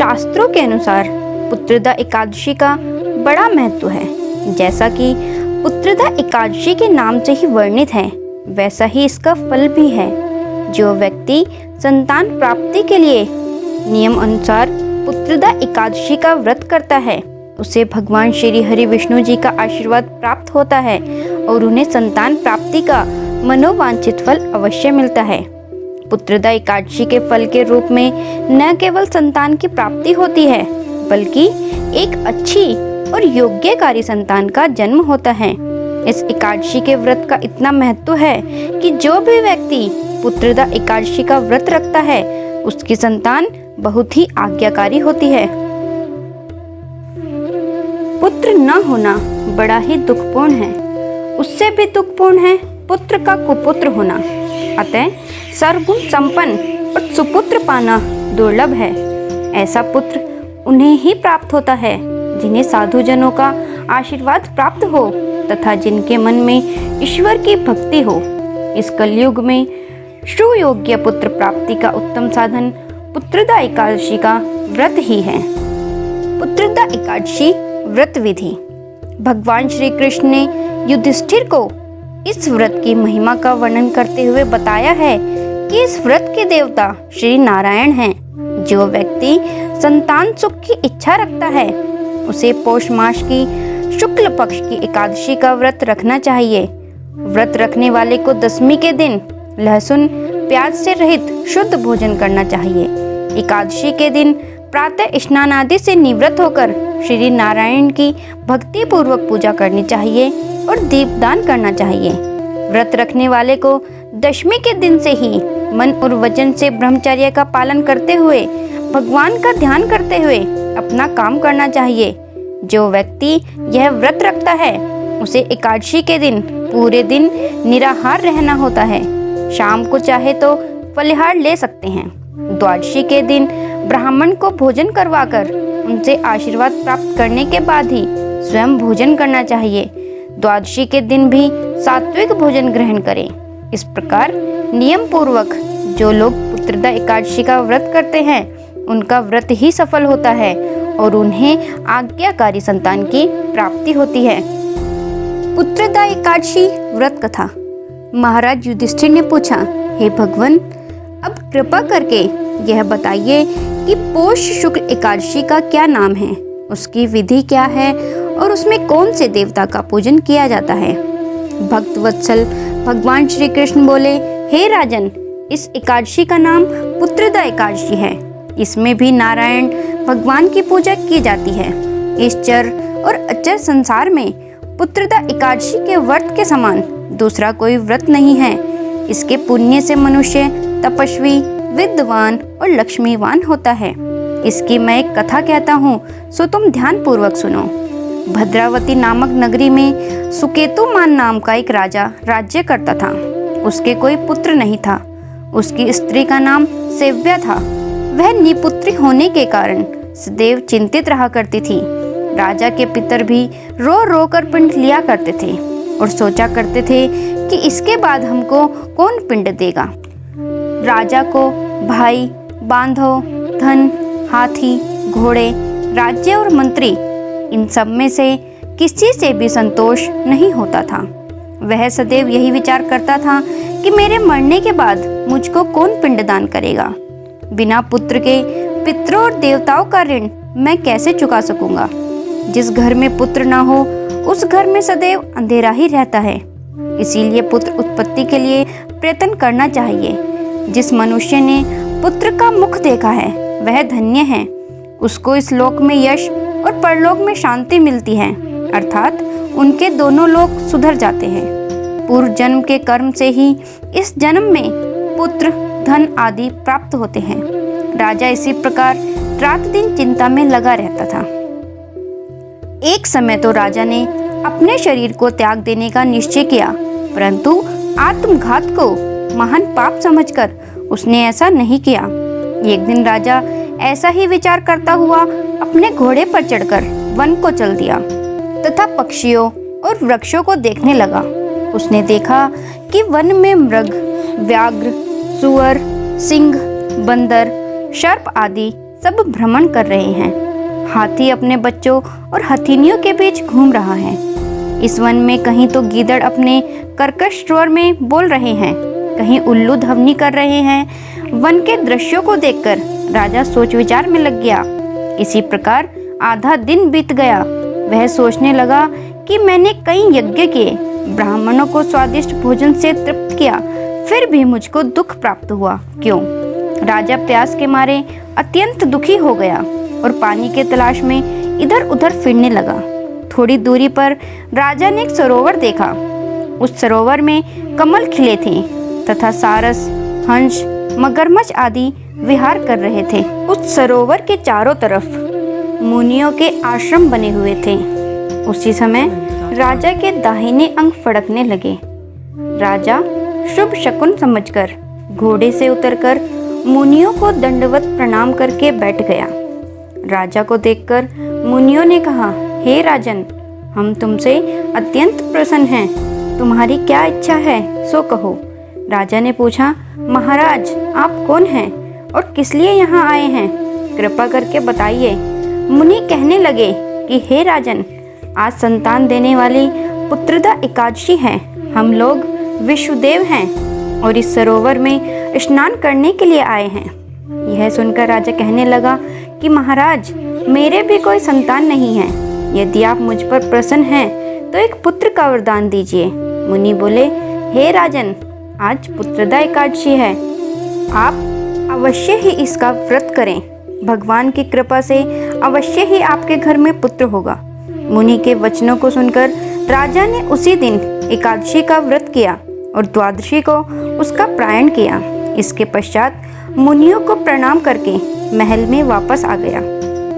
शास्त्रों के अनुसार पुत्रदा एकादशी का बड़ा महत्व है। जैसा कि पुत्रदा एकादशी के नाम से ही वर्णित है, वैसा ही इसका फल भी है। जो व्यक्ति संतान प्राप्ति के लिए नियम अनुसार पुत्रदा एकादशी का व्रत करता है, उसे भगवान श्री हरि विष्णु जी का आशीर्वाद प्राप्त होता है और उन्हें संतान प्राप्ति का मनोवांछित फल अवश्य मिलता है। पुत्रदा एकादशी के फल के रूप में न केवल संतान की प्राप्ति होती है, बल्कि एक अच्छी और योग्यकारी संतान का जन्म होता है। इस एकादशी के व्रत का इतना महत्व है कि जो भी व्यक्ति पुत्रदा एकादशी का व्रत रखता है, उसकी संतान बहुत ही आज्ञाकारी होती है। पुत्र न होना बड़ा ही दुखपूर्ण है। उससे भी दुखपूर्ण है पुत्र का कुपुत्र होना। अतः सर्वगुण संपन्न और सुपुत्र पाना दुर्लभ है। ऐसा पुत्र उन्हें ही प्राप्त होता है जिन्हें साधुजनों का आशीर्वाद प्राप्त हो तथा जिनके मन में ईश्वर की भक्ति हो। इस कलयुग में सुयोग्य पुत्र प्राप्ति का उत्तम साधन पुत्रदा एकादशी का व्रत ही है। पुत्रदा एकादशी व्रत विधि। भगवान श्री कृष्ण ने युधिष्ठिर को इस व्रत की महिमा का वर्णन करते हुए बताया है कि इस व्रत के देवता श्री नारायण हैं। जो व्यक्ति संतान सुख की इच्छा रखता है, उसे पौष मास की शुक्ल पक्ष की एकादशी का व्रत रखना चाहिए। व्रत रखने वाले को दशमी के दिन लहसुन प्याज से रहित शुद्ध भोजन करना चाहिए। एकादशी के दिन प्रातः स्नान आदि से निवृत्त होकर श्री नारायण की भक्ति पूर्वक पूजा करनी चाहिए और दीपदान करना चाहिए। व्रत रखने वाले को दशमी के दिन से ही मन और वचन से ब्रह्मचर्य का पालन करते हुए भगवान का ध्यान करते हुए अपना काम करना चाहिए। जो व्यक्ति यह व्रत रखता है, उसे एकादशी के दिन पूरे दिन निराहार रहना होता है। शाम को चाहे तो फलिहार ले सकते हैं। द्वादशी के दिन ब्राह्मण को भोजन करवाकर उनसे आशीर्वाद प्राप्त करने के बाद ही स्वयं भोजन करना चाहिए। द्वादशी के दिन भी सात्विक भोजन ग्रहण करें। इस प्रकार नियम पूर्वक जो लोग पुत्रदा एकादशी का व्रत करते हैं, उनका व्रत ही सफल होता है और उन्हें आज्ञाकारी संतान की प्राप्ति होती है। पुत्रदा एकादशी व्रत कथा। महाराज युधिष्ठिर ने पूछा, हे भगवान, अब कृपा करके यह बताइए कि पौष शुक्ल एकादशी का क्या नाम है, उसकी विधि क्या है और उसमें कौन से देवता का पूजन किया जाता है। भक्त वत्सल भगवान श्री कृष्ण बोले, हे राजन, इस एकादशी का नाम पुत्रदा एकादशी है। इसमें भी नारायण भगवान की पूजा की जाती है। इस चर और अचर संसार में पुत्रदा एकादशी के व्रत के समान दूसरा कोई व्रत नहीं है। इसके पुण्य से मनुष्य तपस्वी, विद्वान और लक्ष्मीवान होता है। इसकी मैं एक कथा कहता हूँ, सो तुम ध्यान पूर्वक सुनो। भद्रावती नामक नगरी में सुकेतुमान नाम का एक राजा राज्य करता था। उसके कोई पुत्र नहीं था। उसकी स्त्री का नाम सेव्या था। वह निपुत्री होने के कारण सदैव चिंतित रहा करती थी। राजा के पितर भी रो रो कर पिंड लिया करते थे और सोचा करते थे कि इसके बाद हमको कौन पिंड देगा। राजा को भाई, बांधव, धन, हाथी, घोड़े, राज्य और मंत्री, इन सब में से किसी से भी संतोष नहीं होता था। वह सदैव यही विचार करता था कि मेरे मरने के बाद मुझको कौन पिंडदान करेगा। बिना पुत्र के पितरों और देवताओं का ऋण मैं कैसे चुका सकूंगा। जिस घर में पुत्र ना हो, उस घर में सदैव अंधेरा ही रहता है। इसीलिए पुत्र उत्पत्ति के लिए प्रयत्न करना चाहिए। जिस मनुष्य ने पुत्र का मुख देखा है, वह धन्य है। उसको इस लोक में यश और परलोक में शांति मिलती है, अर्थात उनके दोनों लोक सुधर जाते हैं। पूर्व जन्म के कर्म से ही इस जन्म में पुत्र, धन आदि प्राप्त होते हैं। राजा इसी प्रकार रात दिन चिंता में लगा रहता था। एक समय तो राजा ने अपने शरीर को त्याग देने का निश्चय किया, परंतु आत्मघात को महान पाप समझकर उसने ऐसा नहीं किया। एक दिन राजा ऐसा ही विचार करता हुआ अपने घोड़े पर चढ़कर वन को चल दिया तथा पक्षियों और वृक्षों को देखने लगा। उसने देखा कि वन में मृग, व्याघ्र, सुअर, सिंह, बंदर, सर्प आदि सब भ्रमण कर रहे हैं। हाथी अपने बच्चों और हथिनियों के बीच घूम रहा है। इस वन में कहीं तो गीदड़ अपने कर्कश स्वर में बोल रहे हैं, कहीं उल्लू ध्वनि कर रहे हैं। वन के दृश्यों को देखकर राजा सोच विचार में लग गया। इसी प्रकार आधा दिन बीत गया। वह सोचने लगा कि मैंने कई यज्ञ किए, ब्राह्मणों को स्वादिष्ट भोजन से तृप्त किया, फिर भी मुझको दुख प्राप्त हुआ। क्यों? राजा प्यास के मारे अत्यंत दुखी हो गया और पानी के तलाश में इधर उधर फिरने लगा। थोड़ी दूरी पर राजा ने एक सरोवर देखा। उस सरोवर में कमल खिले थे तथा सारस, हंस, मगरमच्छ आदि विहार कर रहे थे। उस सरोवर के चारों तरफ मुनियों के आश्रम बने हुए थे। उसी समय राजा के दाहिने अंग फड़कने लगे। राजा शुभ शकुन समझकर घोड़े से उतरकर मुनियों को दंडवत प्रणाम करके बैठ गया। राजा को देखकर मुनियों ने कहा, हे राजन, हम तुमसे अत्यंत प्रसन्न हैं। तुम्हारी क्या इच्छा है सो कहो। राजा ने पूछा, महाराज आप कौन हैं और किस लिए यहाँ आए हैं? कृपा करके बताइए। मुनि कहने लगे कि हे राजन, आज संतान देने वाली पुत्रदा एकादशी है। हम लोग विश्वदेव हैं और इस सरोवर में स्नान करने के लिए आए हैं। यह सुनकर राजा कहने लगा कि महाराज, मेरे भी कोई संतान नहीं है। यदि आप मुझ पर प्रसन्न हैं तो एक पुत्र का वरदान दीजिए। मुनि बोले, हे राजन, आज पुत्रदा एकादशी है। आप अवश्य ही इसका व्रत करें। भगवान की कृपा से अवश्य ही आपके घर में पुत्र होगा। मुनि के वचनों को सुनकर राजा ने उसी दिन एकादशी का व्रत किया और द्वादशी को उसका प्रायण किया। इसके पश्चात मुनियों को प्रणाम करके महल में वापस आ गया।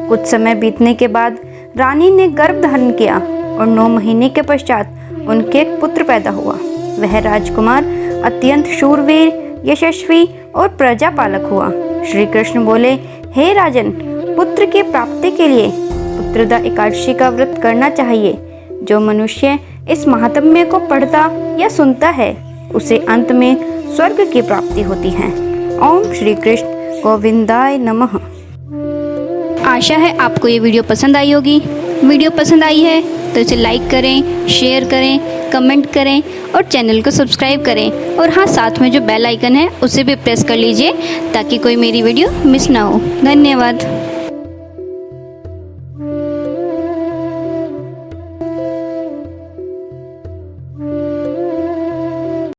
कुछ समय बीतने के बाद रानी ने गर्भ धारण किया और 9 महीने के पश्चात उनके एक पुत्र पैदा हुआ। वह राजकुमार अत्यंत शूरवीर, यशस्वी और प्रजापालक हुआ। श्री कृष्ण बोले, हे राजन, पुत्र की प्राप्ति के लिए पुत्रदा एकादशी का व्रत करना चाहिए। जो मनुष्य इस महात्म्य को पढ़ता या सुनता है उसे अंत में स्वर्ग की प्राप्ति होती है। ओम श्री कृष्ण गोविंदाय नमः। आशा है आपको ये वीडियो पसंद आई होगी। वीडियो पसंद आई है तो इसे लाइक करें, शेयर करें, कमेंट करें और चैनल को सब्सक्राइब करें। और हाँ, साथ में जो बेल आइकन है उसे भी प्रेस कर लीजिए ताकि कोई मेरी वीडियो मिस ना हो। धन्यवाद।